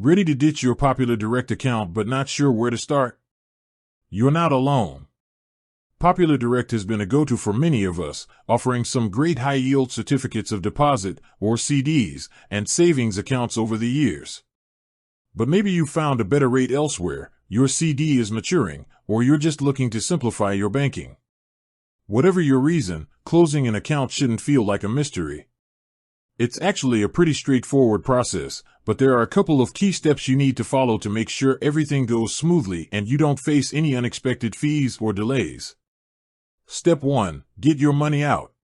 Ready to ditch your Popular Direct account but not sure where to start? You're not alone. Popular Direct has been a go-to for many of us, offering some great high-yield certificates of deposit, or CDs, and savings accounts over the years. But maybe you found a better rate elsewhere, your CD is maturing, or you're just looking to simplify your banking. Whatever your reason, closing an account shouldn't feel like a mystery. It's actually a pretty straightforward process, but there are a couple of key steps you need to follow to make sure everything goes smoothly and you don't face any unexpected fees or delays. Step 1. Get your money out.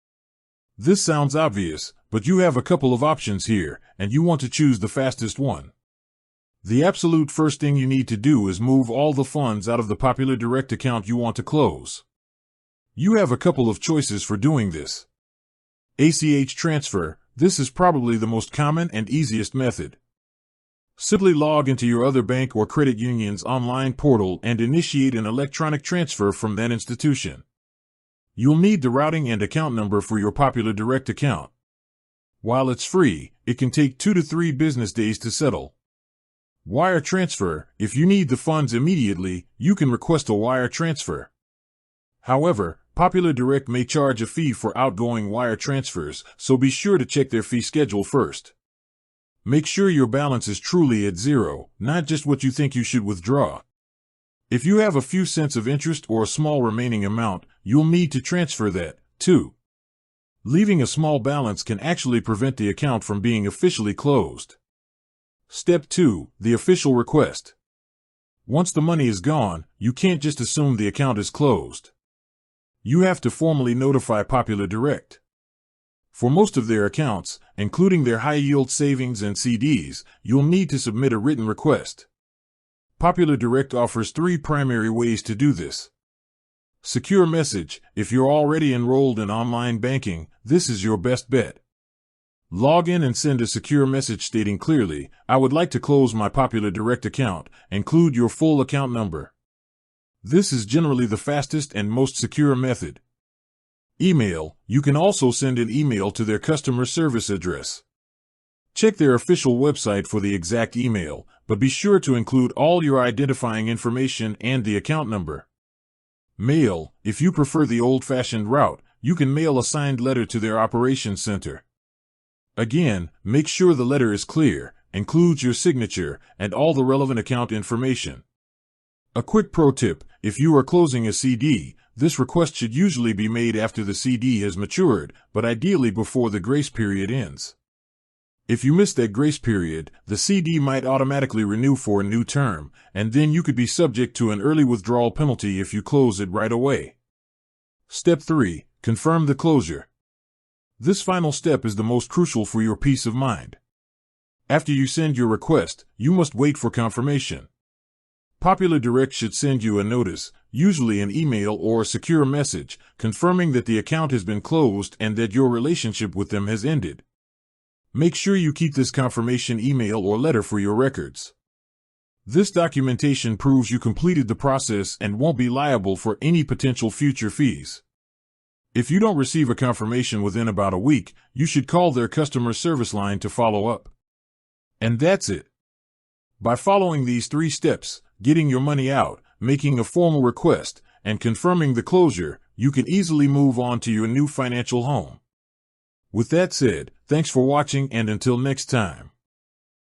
This sounds obvious, but you have a couple of options here, and you want to choose the fastest one. The absolute first thing you need to do is move all the funds out of the Popular Direct account you want to close. You have a couple of choices for doing this. ACH transfer. This is probably the most common and easiest method. Simply log into your other bank or credit union's online portal and initiate an electronic transfer from that institution. You'll need the routing and account number for your Popular Direct account. While it's free, it can take 2 to 3 business days to settle. Wire transfer. If you need the funds immediately, you can request a wire transfer. However, Popular Direct may charge a fee for outgoing wire transfers, so be sure to check their fee schedule first. Make sure your balance is truly at zero, not just what you think you should withdraw. If you have a few cents of interest or a small remaining amount, you'll need to transfer that, too. Leaving a small balance can actually prevent the account from being officially closed. Step 2. The official request. Once the money is gone, you can't just assume the account is closed. You have to formally notify Popular Direct. For most of their accounts, including their high-yield savings and CDs, you'll need to submit a written request. Popular Direct offers 3 primary ways to do this. Secure message. If you're already enrolled in online banking, this is your best bet. Log in and send a secure message stating clearly, "I would like to close my Popular Direct account. Include your full account number." This is generally the fastest and most secure method. Email. You can also send an email to their customer service address. Check their official website for the exact email, but be sure to include all your identifying information and the account number. Mail. If you prefer the old-fashioned route, you can mail a signed letter to their operations center. Again, make sure the letter is clear, includes your signature, and all the relevant account information. A quick pro tip: if you are closing a CD, this request should usually be made after the CD has matured, but ideally before the grace period ends. If you miss that grace period, the CD might automatically renew for a new term, and then you could be subject to an early withdrawal penalty if you close it right away. Step 3. Confirm the closure. This final step is the most crucial for your peace of mind. After you send your request, you must wait for confirmation. Popular Direct should send you a notice, usually an email or a secure message, confirming that the account has been closed and that your relationship with them has ended. Make sure you keep this confirmation email or letter for your records. This documentation proves you completed the process and won't be liable for any potential future fees. If you don't receive a confirmation within about a week, you should call their customer service line to follow up. And that's it. By following these 3 steps, getting your money out, making a formal request, and confirming the closure, you can easily move on to your new financial home. With that said, thanks for watching, and until next time.